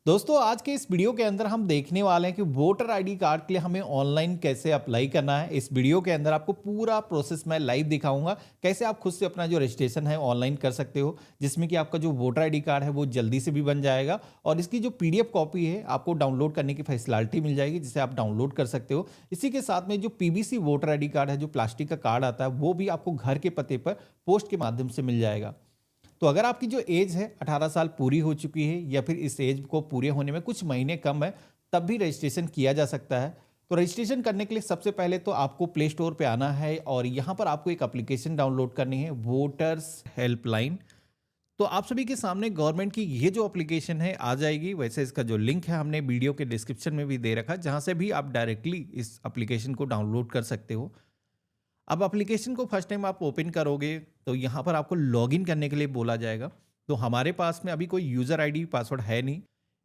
दोस्तों आज के इस वीडियो के अंदर हम देखने वाले हैं कि वोटर आईडी कार्ड के लिए हमें ऑनलाइन कैसे अप्लाई करना है। इस वीडियो के अंदर आपको पूरा प्रोसेस मैं लाइव दिखाऊंगा कैसे आप खुद से अपना जो रजिस्ट्रेशन है ऑनलाइन कर सकते हो, जिसमें कि आपका जो वोटर आईडी कार्ड है वो जल्दी से भी बन जाएगा और इसकी जो पीडीएफ कॉपी है आपको डाउनलोड करने की फैसिलिटी मिल जाएगी, जिसे आप डाउनलोड कर सकते हो। इसी के साथ में जो पीवीसी वोटर आईडी कार्ड है, जो प्लास्टिक का कार्ड आता है, वो भी आपको घर के पते पर पोस्ट के माध्यम से मिल जाएगा। तो अगर आपकी जो एज है 18 साल पूरी हो चुकी है या फिर इस एज को पूरे होने में कुछ महीने कम है, तब भी रजिस्ट्रेशन किया जा सकता है। तो रजिस्ट्रेशन करने के लिए सबसे पहले तो आपको प्ले स्टोर पे आना है और यहाँ पर आपको एक एप्लीकेशन डाउनलोड करनी है, वोटर्स हेल्पलाइन। तो आप सभी के सामने गवर्नमेंट की ये जो एप्लीकेशन है आ जाएगी। वैसे इसका जो लिंक है हमने वीडियो के डिस्क्रिप्शन में भी दे रखा, जहाँ से भी आप डायरेक्टली इस एप्लीकेशन को डाउनलोड कर सकते हो। अब एप्लीकेशन को फर्स्ट टाइम आप ओपन करोगे तो यहाँ पर आपको लॉगिन करने के लिए बोला जाएगा। तो हमारे पास में अभी कोई यूज़र आईडी पासवर्ड है नहीं,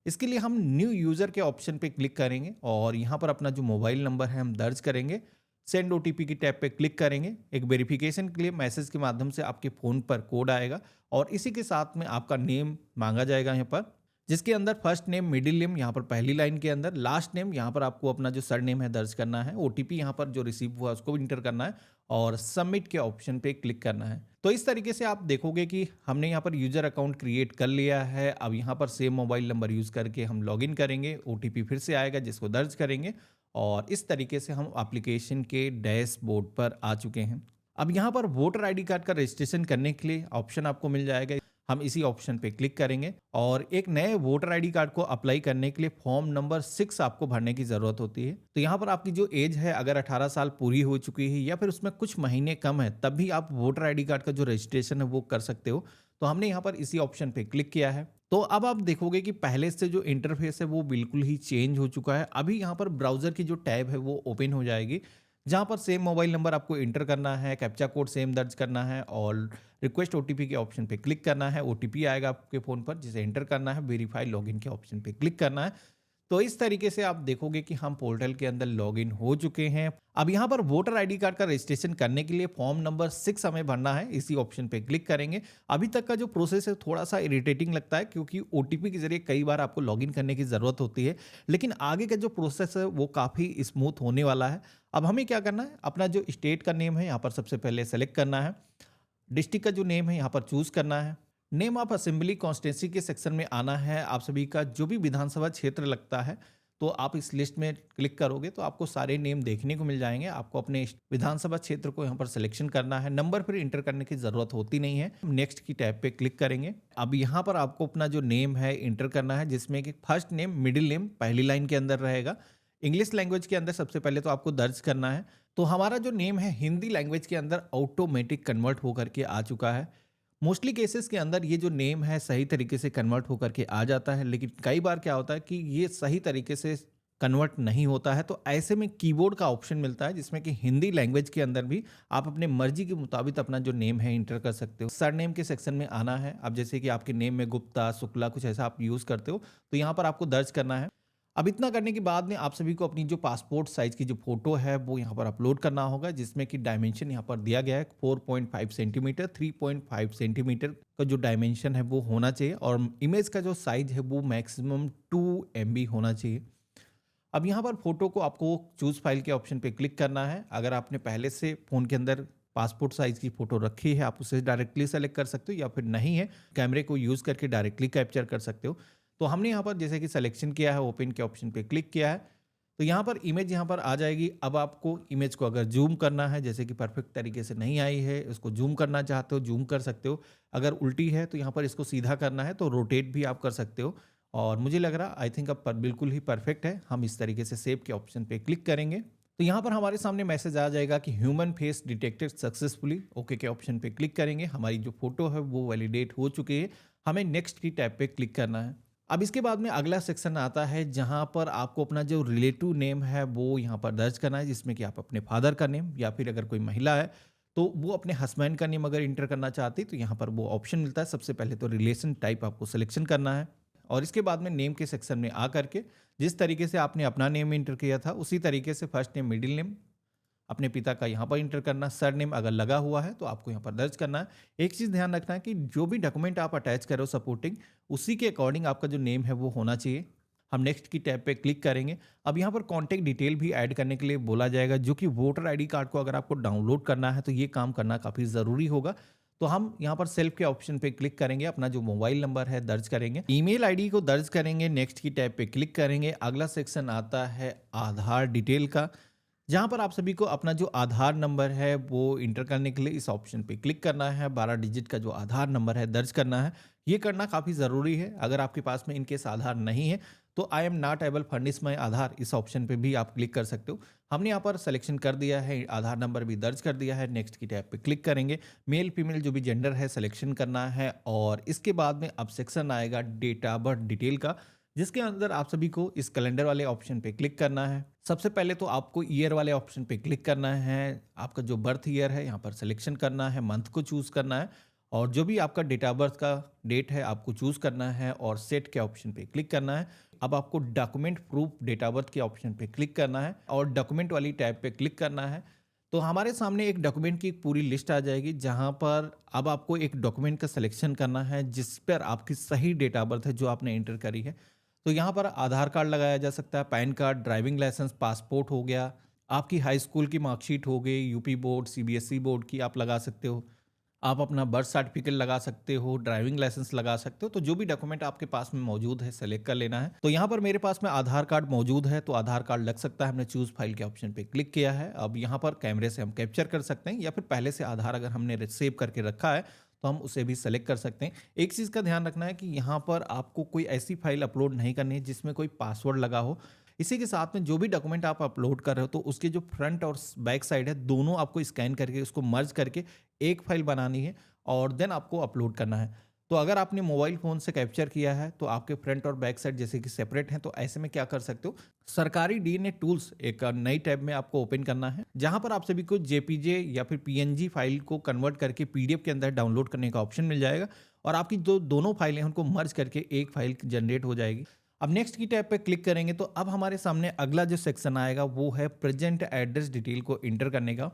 इसके लिए हम न्यू यूज़र के ऑप्शन पे क्लिक करेंगे और यहाँ पर अपना जो मोबाइल नंबर है हम दर्ज करेंगे। सेंड ओटीपी की टैब पे क्लिक करेंगे। एक वेरिफिकेशन के लिए मैसेज के माध्यम से आपके फ़ोन पर कोड आएगा और इसी के साथ में आपका नेम मांगा जाएगा यहाँ पर, जिसके अंदर फर्स्ट नेम, मिडिल नेम यहाँ पर पहली लाइन के अंदर, लास्ट नेम यहाँ पर आपको अपना जो सर नेम है दर्ज करना है, ओटीपी यहाँ पर जो रिसीव हुआ उसको भी इंटर करना है और सबमिट के ऑप्शन पे क्लिक करना है। तो इस तरीके से आप देखोगे कि हमने यहाँ पर यूजर अकाउंट क्रिएट कर लिया है। अब यहाँ पर सेम मोबाइल नंबर यूज करके हम लॉगिन करेंगे, ओटीपी फिर से आएगा जिसको दर्ज करेंगे और इस तरीके से हम एप्लीकेशन के डैशबोर्ड पर आ चुके हैं। अब यहाँ पर वोटर आईडी कार्ड का रजिस्ट्रेशन करने के लिए ऑप्शन आपको मिल जाएगा, हम इसी ऑप्शन पे क्लिक करेंगे और एक नए वोटर आईडी कार्ड को अप्लाई करने के लिए फॉर्म नंबर 6 आपको भरने की जरूरत होती है। तो यहाँ पर आपकी जो एज है अगर 18 साल पूरी हो चुकी है या फिर उसमें कुछ महीने कम है, तब भी आप वोटर आईडी कार्ड का जो रजिस्ट्रेशन है वो कर सकते हो। तो हमने यहाँ पर इसी ऑप्शन पे क्लिक किया है। तो अब आप देखोगे कि पहले से जो इंटरफेस है वो बिल्कुल ही चेंज हो चुका है। अभी यहाँ पर ब्राउजर की जो टैब है वो ओपन हो जाएगी, जहाँ पर सेम मोबाइल नंबर आपको इंटर करना है, कैप्चा कोड सेम दर्ज करना है और रिक्वेस्ट ओटीपी के ऑप्शन पे क्लिक करना है। ओटीपी आएगा आपके फ़ोन पर जिसे इंटर करना है, वेरीफाई लॉगिन के ऑप्शन पे क्लिक करना है। तो इस तरीके से आप देखोगे कि हम पोर्टल के अंदर लॉगिन हो चुके हैं। अब यहाँ पर वोटर आईडी कार्ड का रजिस्ट्रेशन करने के लिए फॉर्म नंबर 6 हमें भरना है, इसी ऑप्शन पे क्लिक करेंगे। अभी तक का जो प्रोसेस है थोड़ा सा इरिटेटिंग लगता है क्योंकि ओटीपी के जरिए कई बार आपको लॉगिन करने की ज़रूरत होती है, लेकिन आगे का जो प्रोसेस है वो काफ़ी स्मूथ होने वाला है। अब हमें क्या करना है, अपना जो स्टेट का नेम है यहाँ पर सबसे पहले सेलेक्ट करना है। डिस्ट्रिक्ट का जो नेम है यहाँ पर चूज करना है। नेम ऑफ असेंबली कॉन्स्टिट्यूंसी के सेक्शन में आना है। आप सभी का जो भी विधानसभा क्षेत्र लगता है तो आप इस लिस्ट में क्लिक करोगे तो आपको सारे नेम देखने को मिल जाएंगे। आपको अपने विधानसभा क्षेत्र को यहाँ पर सिलेक्शन करना है। नंबर फिर इंटर करने की जरूरत होती नहीं है। नेक्स्ट की टैब पे क्लिक करेंगे। अब यहाँ पर आपको अपना जो नेम है इंटर करना है, जिसमें कि फर्स्ट नेम, मिडिल नेम पहली लाइन के अंदर रहेगा। इंग्लिश लैंग्वेज के अंदर सबसे पहले तो आपको दर्ज करना है। तो हमारा जो नेम है हिंदी लैंग्वेज के अंदर ऑटोमेटिक कन्वर्ट होकर के आ चुका है। मोस्टली केसेस के अंदर ये जो नेम है सही तरीके से कन्वर्ट होकर के आ जाता है, लेकिन कई बार क्या होता है कि ये सही तरीके से कन्वर्ट नहीं होता है। तो ऐसे में कीबोर्ड का ऑप्शन मिलता है, जिसमें कि हिंदी लैंग्वेज के अंदर भी आप अपने मर्जी के मुताबिक अपना जो नेम है इंटर कर सकते हो। सर नेम के सेक्शन में आना है। अब जैसे कि आपके नेम में गुप्ता, शुक्ला कुछ ऐसा आप यूज़ करते हो तो यहाँ पर आपको दर्ज करना है। अब इतना करने के बाद में आप सभी को अपनी जो पासपोर्ट साइज की जो फोटो है वो यहाँ पर अपलोड करना होगा, जिसमें कि डायमेंशन यहाँ पर दिया गया है 4.5 सेंटीमीटर, 3.5 सेंटीमीटर का जो डायमेंशन है वो होना चाहिए और इमेज का जो साइज है वो मैक्सिमम 2 MB होना चाहिए। अब यहाँ पर फोटो को आपको चूज फाइल के ऑप्शन पे क्लिक करना है। अगर आपने पहले से फ़ोन के अंदर पासपोर्ट साइज की फोटो रखी है आप उसे डायरेक्टली सेलेक्ट कर सकते हो, या फिर नहीं है कैमरे को यूज़ करके डायरेक्टली कैप्चर कर सकते हो। तो हमने यहाँ पर जैसे कि सिलेक्शन किया है, ओपन के ऑप्शन पे क्लिक किया है, तो यहाँ पर इमेज यहाँ पर आ जाएगी। अब आपको इमेज को अगर जूम करना है, जैसे कि परफेक्ट तरीके से नहीं आई है, इसको जूम करना चाहते हो जूम कर सकते हो। अगर उल्टी है तो यहाँ पर इसको सीधा करना है तो रोटेट भी आप कर सकते हो। और मुझे लग रहा आई थिंक अब बिल्कुल ही परफेक्ट है। हम इस तरीके से सेव के ऑप्शन पे क्लिक करेंगे तो यहाँ पर हमारे सामने मैसेज आ जाएगा कि human face detected successfully. Okay के ऑप्शन पे क्लिक करेंगे। हमारी जो फोटो है वो वैलिडेट हो चुकी है। हमें नेक्स्ट की टैब पे क्लिक करना है। अब इसके बाद में अगला सेक्शन आता है जहां पर आपको अपना जो रिलेटिव नेम है वो यहाँ पर दर्ज करना है, जिसमें कि आप अपने फादर का नेम या फिर अगर कोई महिला है तो वो अपने हस्बैंड का नेम अगर इंटर करना चाहती तो यहाँ पर वो ऑप्शन मिलता है। सबसे पहले तो रिलेशन टाइप आपको सिलेक्शन करना है और इसके बाद में नेम के सेक्शन में आ करके जिस तरीके से आपने अपना नेम इंटर किया था उसी तरीके से फर्स्ट नेम, मिडिल नेम, अपने पिता का यहाँ पर इंटर करना, सरनेम अगर लगा हुआ है तो आपको यहाँ पर दर्ज करना है। एक चीज़ ध्यान रखना है कि जो भी डॉक्यूमेंट आप अटैच कर रहे हो सपोर्टिंग, उसी के अकॉर्डिंग आपका जो नेम है वो होना चाहिए। हम नेक्स्ट की टैब पे क्लिक करेंगे। अब यहाँ पर कॉन्टैक्ट डिटेल भी ऐड करने के लिए बोला जाएगा, जो कि वोटर आईडी कार्ड को अगर आपको डाउनलोड करना है तो ये काम करना काफ़ी ज़रूरी होगा। तो हम यहाँ पर सेल्फ के ऑप्शन पे क्लिक करेंगे, अपना जो मोबाइल नंबर है दर्ज करेंगे, ईमेल आईडी को दर्ज करेंगे, नेक्स्ट की टैब पे क्लिक करेंगे। अगला सेक्शन आता है आधार डिटेल का, जहाँ पर आप सभी को अपना जो आधार नंबर है वो इंटर करने के लिए इस ऑप्शन पे क्लिक करना है। 12 डिजिट का जो आधार नंबर है दर्ज करना है। ये करना काफ़ी ज़रूरी है। अगर आपके पास में इनकेस आधार नहीं है तो I am not able furnish my Aadhaar, इस ऑप्शन पे भी आप क्लिक कर सकते हो। हमने यहाँ पर सिलेक्शन कर दिया है, आधार नंबर भी दर्ज कर दिया है। नेक्स्ट की टैब पे क्लिक करेंगे, मेल फीमेल जो भी जेंडर है सिलेक्शन करना है। और इसके बाद में अब सेक्शन आएगा डेट ऑफ बर्थ डिटेल का, जिसके अंदर आप सभी को इस कैलेंडर वाले ऑप्शन पे क्लिक करना है। सबसे पहले तो आपको ईयर वाले ऑप्शन पे क्लिक करना है। आपका जो बर्थ ईयर है यहाँ पर सिलेक्शन करना है, मंथ को चूज करना है, और जो भी आपका डेट ऑफ बर्थ का डेट है आपको चूज करना है और सेट के ऑप्शन पे क्लिक करना है। अब आपको document proof date of birth के ऑप्शन पे क्लिक करना है और डॉक्यूमेंट वाली टैब पे क्लिक करना है। तो हमारे सामने एक डॉक्यूमेंट की एक पूरी लिस्ट आ जाएगी, जहां पर अब आपको एक डॉक्यूमेंट का सिलेक्शन करना है जिस पर आपकी सही डेट ऑफ बर्थ है जो आपने एंटर करी है। तो यहाँ पर आधार कार्ड लगाया जा सकता है, pan card, driving licence, passport हो गया, आपकी हाई स्कूल की मार्कशीट हो गई, यूपी बोर्ड, सीबीएसई बोर्ड की आप लगा सकते हो, आप अपना बर्थ सर्टिफिकेट लगा सकते हो, ड्राइविंग लाइसेंस लगा सकते हो। तो जो भी डॉक्यूमेंट आपके पास में मौजूद है सेलेक्ट कर लेना है। तो यहाँ पर मेरे पास में आधार कार्ड मौजूद है तो आधार कार्ड लग सकता है। हमने चूज फाइल के ऑप्शन पे क्लिक किया है। अब यहाँ पर कैमरे से हम कैप्चर कर सकते हैं, या फिर पहले से आधार अगर हमने सेव करके रखा है तो हम उसे भी सेलेक्ट कर सकते हैं। एक चीज़ का ध्यान रखना है कि यहाँ पर आपको कोई ऐसी फाइल अपलोड नहीं करनी है जिसमें कोई पासवर्ड लगा हो। इसी के साथ में जो भी डॉक्यूमेंट आप अपलोड कर रहे हो तो उसके जो फ्रंट और बैक साइड है दोनों आपको स्कैन करके उसको मर्ज करके एक फाइल बनानी है और देन आपको अपलोड करना है। तो अगर आपने मोबाइल फ़ोन से कैप्चर किया है तो आपके फ्रंट और बैक साइड जैसे कि सेपरेट हैं, तो ऐसे में क्या कर सकते हो, सरकारी डीएनए टूल्स एक नई टैब में आपको ओपन करना है, जहां पर आप सभी को जेपीजे या फिर पीएनजी फाइल को कन्वर्ट करके पीडीएफ के अंदर डाउनलोड करने का ऑप्शन मिल जाएगा और आपकी जो दोनों फाइलें हैं उनको मर्ज करके एक फाइल जनरेट हो जाएगी। अब नेक्स्ट की टैब पे क्लिक करेंगे तो अब हमारे सामने अगला जो सेक्शन आएगा वो है प्रेजेंट एड्रेस डिटेल को इंटर करने का,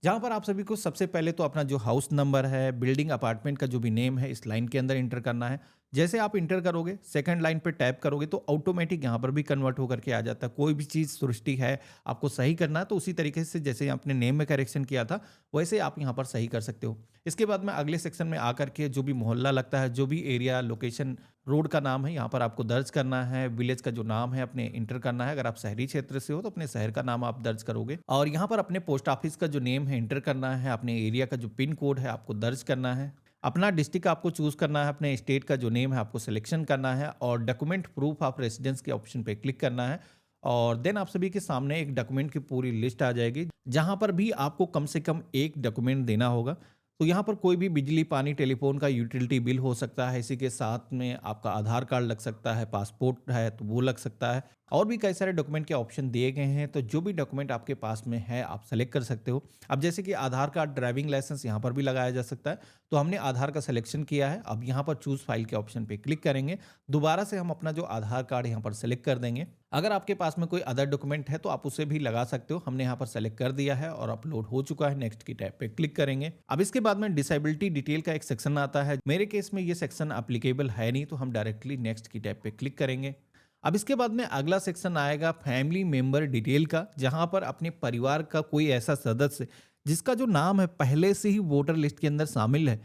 जहाँ पर आप सभी को सबसे पहले तो अपना जो हाउस नंबर है, बिल्डिंग, अपार्टमेंट का जो भी नेम है इस लाइन के अंदर इंटर करना है। जैसे आप इंटर करोगे, सेकंड लाइन पे टैप करोगे तो ऑटोमेटिक यहाँ पर भी कन्वर्ट होकर के आ जाता है। कोई भी चीज़ सृष्टि है आपको सही करना है तो उसी तरीके से जैसे आपने नेम में करेक्शन किया था वैसे आप यहाँ पर सही कर सकते हो। इसके बाद में अगले सेक्शन में आकर के जो भी मोहल्ला लगता है, जो भी एरिया, लोकेशन, रोड का नाम है यहाँ पर आपको दर्ज करना है। विलेज का जो नाम है अपने इंटर करना है। अगर आप शहरी क्षेत्र से हो तो अपने शहर का नाम आप दर्ज करोगे और यहाँ पर अपने पोस्ट ऑफिस का जो नेम है इंटर करना है। अपने एरिया का जो पिन कोड है आपको दर्ज करना है। अपना डिस्ट्रिक्ट आपको चूज करना है। अपने स्टेट का जो नेम है आपको सिलेक्शन करना है और डॉक्यूमेंट प्रूफ ऑफ रेसिडेंस के ऑप्शन पे क्लिक करना है और देन आप सभी के सामने एक डॉक्यूमेंट की पूरी लिस्ट आ जाएगी, जहां पर भी आपको कम से कम एक डॉक्यूमेंट देना होगा। तो यहाँ पर कोई भी बिजली, पानी, टेलीफोन का यूटिलिटी बिल हो सकता है। इसी के साथ में आपका आधार कार्ड लग सकता है, पासपोर्ट है तो वो लग सकता है, और भी कई सारे डॉक्यूमेंट के ऑप्शन दिए गए हैं। तो जो भी डॉक्यूमेंट आपके पास में है आप सेलेक्ट कर सकते हो। अब जैसे कि आधार कार्ड, ड्राइविंग लाइसेंस यहाँ पर भी लगाया जा सकता है। तो हमने आधार का सिलेक्शन किया है। अब यहाँ पर चूज फाइल के ऑप्शन पे क्लिक करेंगे। दोबारा से हम अपना जो आधार कार्ड यहाँ पर सेलेक्ट कर देंगे। अगर आपके पास में कोई अदर डॉक्यूमेंट है तो आप उसे भी लगा सकते हो। हमने यहाँ पर सेलेक्ट कर दिया है और अपलोड हो चुका है। नेक्स्ट की टैब पे क्लिक करेंगे। अब इसके बाद में डिसेबिलिटी डिटेल का एक सेक्शन आता है। मेरे केस में ये सेक्शन एप्लीकेबल है नहीं, तो हम डायरेक्टली नेक्स्ट की टैब पे क्लिक करेंगे। अब इसके बाद में अगला सेक्शन आएगा फैमिली मेंबर डिटेल का, जहां पर अपने परिवार का कोई ऐसा सदस्य जिसका जो नाम है पहले से ही वोटर लिस्ट के अंदर शामिल है,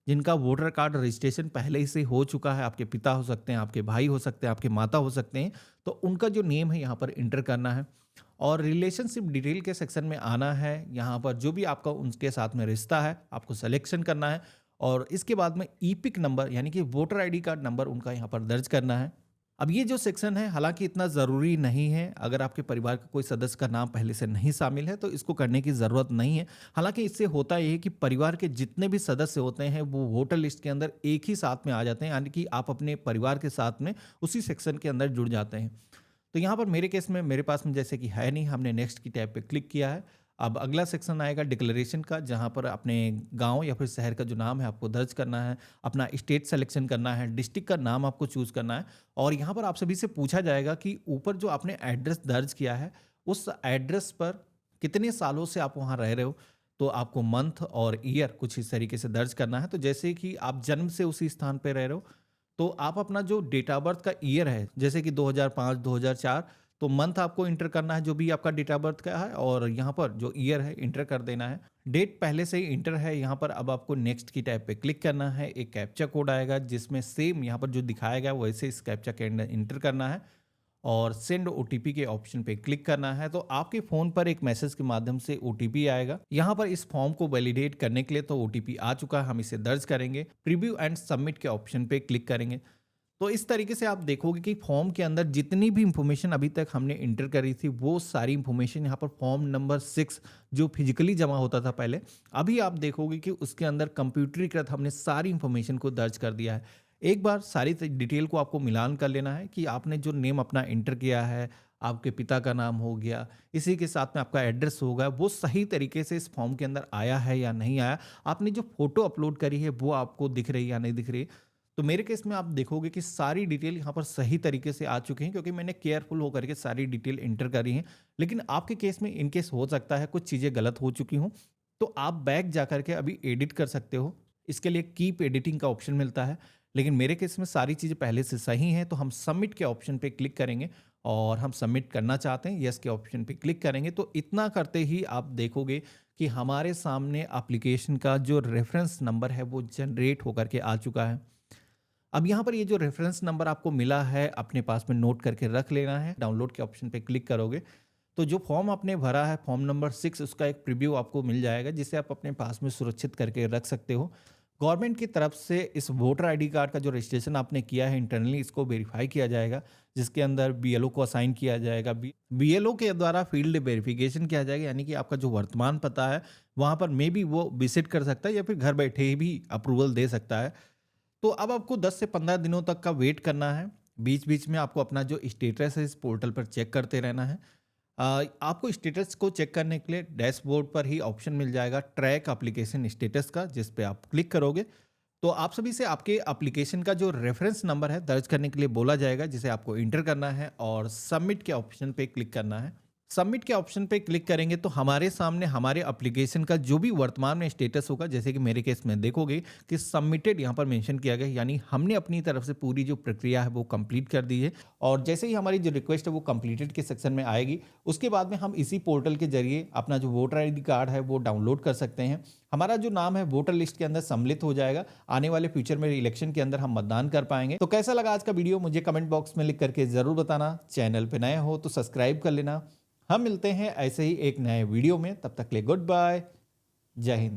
जिनका वोटर कार्ड रजिस्ट्रेशन पहले ही से हो चुका है, आपके पिता हो सकते हैं, आपके भाई हो सकते हैं, आपके माता हो सकते हैं, तो उनका जो नेम है यहाँ पर इंटर करना है। और रिलेशनशिप डिटेल के सेक्शन में आना है। यहाँ पर जो भी आपका उनके साथ में रिश्ता है आपको सिलेक्शन करना है और इसके बाद में ईपिक नंबर यानी कि वोटर आईडी कार्ड नंबर उनका यहाँ पर दर्ज करना है। अब ये जो सेक्शन है हालांकि इतना ज़रूरी नहीं है। अगर आपके परिवार का कोई सदस्य का नाम पहले से नहीं शामिल है तो इसको करने की ज़रूरत नहीं है। हालांकि इससे होता ये है कि परिवार के जितने भी सदस्य होते हैं वो वोटर लिस्ट के अंदर एक ही साथ में आ जाते हैं, यानी कि आप अपने परिवार के साथ में उसी सेक्शन के अंदर जुड़ जाते हैं। तो यहाँ पर मेरे केस में मेरे पास में जैसे कि है नहीं, हमने नेक्स्ट की टैब पे क्लिक किया है। अब अगला सेक्शन आएगा डिक्लेरेशन का, जहाँ पर अपने गांव या फिर शहर का जो नाम है आपको दर्ज करना है, अपना स्टेट सिलेक्शन करना है, डिस्ट्रिक्ट का नाम आपको चूज करना है और यहाँ पर आप सभी से पूछा जाएगा कि ऊपर जो आपने एड्रेस दर्ज किया है उस एड्रेस पर कितने सालों से आप वहाँ रह रहे हो, तो आपको मंथ और ईयर कुछ इस तरीके से दर्ज करना है। तो जैसे कि आप जन्म से उसी स्थान पे रह रहे हो, तो आप अपना जो डेट ऑफ बर्थ का ईयर है, जैसे कि 2005, 2004, तो मंथ आपको इंटर करना है जो भी आपका डेट ऑफ बर्थ का है, और यहाँ पर जो ईयर है इंटर कर देना है। डेट पहले से ही इंटर है यहाँ पर। अब आपको नेक्स्ट की टैब पे क्लिक करना है। एक कैप्चा कोड आएगा जिसमें सेम यहाँ पर जो दिखाया गया वैसे इस कैप्चा के अंदर इंटर करना है और सेंड ओटीपी के ऑप्शन पे क्लिक करना है। तो आपके फोन पर एक मैसेज के माध्यम से ओटीपी आएगा। यहाँ पर इस फॉर्म को वैलिडेट करने के लिए तो ओटीपी आ चुका है, हम इसे दर्ज करेंगे। प्रीव्यू एंड सबमिट के ऑप्शन पे क्लिक करेंगे। तो इस तरीके से आप देखोगे कि फॉर्म के अंदर जितनी भी इंफॉर्मेशन अभी तक हमने इंटर करी थी वो सारी इंफॉर्मेशन यहाँ पर फॉर्म नंबर 6 जो फिजिकली जमा होता था पहले, अभी आप देखोगे कि उसके अंदर कंप्यूटरीकृत हमने सारी इंफॉर्मेशन को दर्ज कर दिया है। एक बार सारी डिटेल को आपको मिलान कर लेना है कि आपने जो नेम अपना इंटर किया है, आपके पिता का नाम हो गया, इसी के साथ में आपका एड्रेस होगा, वो सही तरीके से इस फॉर्म के अंदर आया है या नहीं आया। आपने जो फोटो अपलोड करी है वो आपको दिख रही है या नहीं दिख रही है। तो मेरे केस में आप देखोगे कि सारी डिटेल यहाँ पर सही तरीके से आ चुकी हैं, क्योंकि मैंने केयरफुल होकर के सारी डिटेल इंटर करी है। लेकिन आपके केस में इनकेस हो सकता है कुछ चीज़ें गलत हो चुकी हों, तो आप बैक जा करके अभी एडिट कर सकते हो। इसके लिए कीप एडिटिंग का ऑप्शन मिलता है। लेकिन मेरे केस में सारी चीज़ें पहले से सही हैं, तो हम सबमिट के ऑप्शन पे क्लिक करेंगे और हम सबमिट करना चाहते हैं, यस के ऑप्शन पे क्लिक करेंगे। तो इतना करते ही आप देखोगे कि हमारे सामने एप्लीकेशन का जो रेफरेंस नंबर है वो जनरेट होकर के आ चुका है। अब यहाँ पर ये जो रेफरेंस नंबर आपको मिला है अपने पास में नोट करके रख लेना है। डाउनलोड के ऑप्शन पे क्लिक करोगे तो जो फॉर्म आपने भरा है फॉर्म नंबर 6, उसका एक प्रीव्यू आपको मिल जाएगा जिसे आप अपने पास में सुरक्षित करके रख सकते हो। गवर्नमेंट की तरफ से इस वोटर आईडी कार्ड का जो रजिस्ट्रेशन आपने किया है इंटरनली, इसको वेरीफाई किया जाएगा, जिसके अंदर बीएलओ को असाइन किया जाएगा। बीएलओ के द्वारा फील्ड वेरिफिकेशन किया जाएगा, यानी कि आपका जो वर्तमान पता है वहाँ पर मे बी वो विजिट कर सकता है या फिर घर बैठे ही भी अप्रूवल दे सकता है। तो अब आपको 10 से 15 दिनों तक का वेट करना है। बीच बीच में आपको अपना जो स्टेटस है इस पोर्टल पर चेक करते रहना है। आपको स्टेटस को चेक करने के लिए डैशबोर्ड पर ही ऑप्शन मिल जाएगा ट्रैक एप्लीकेशन स्टेटस का, जिस पे आप क्लिक करोगे तो आप सभी से आपके एप्लीकेशन का जो रेफरेंस नंबर है दर्ज करने के लिए बोला जाएगा, जिसे आपको इंटर करना है और सबमिट के ऑप्शन पे क्लिक करना है। सबमिट के ऑप्शन पे क्लिक करेंगे तो हमारे सामने हमारे एप्लीकेशन का जो भी वर्तमान में स्टेटस होगा, जैसे कि मेरे केस में देखोगे कि सबमिटेड यहाँ पर मेंशन किया गया, यानी हमने अपनी तरफ से पूरी जो प्रक्रिया है वो कंप्लीट कर दी है। और जैसे ही हमारी जो रिक्वेस्ट है वो कंप्लीटेड के सेक्शन में आएगी, उसके बाद में हम इसी पोर्टल के जरिए अपना जो वोटर आई कार्ड है वो डाउनलोड कर सकते हैं। हमारा जो नाम है वोटर लिस्ट के अंदर सम्मिलित हो जाएगा। आने वाले फ्यूचर में इलेक्शन के अंदर हम मतदान कर पाएंगे। तो कैसा लगा आज का वीडियो मुझे कमेंट बॉक्स में लिख करके जरूर बताना। चैनल पे नए हो तो सब्सक्राइब कर लेना। हम मिलते हैं ऐसे ही एक नए वीडियो में, तब तक के लिए गुड बाय, जय हिंद।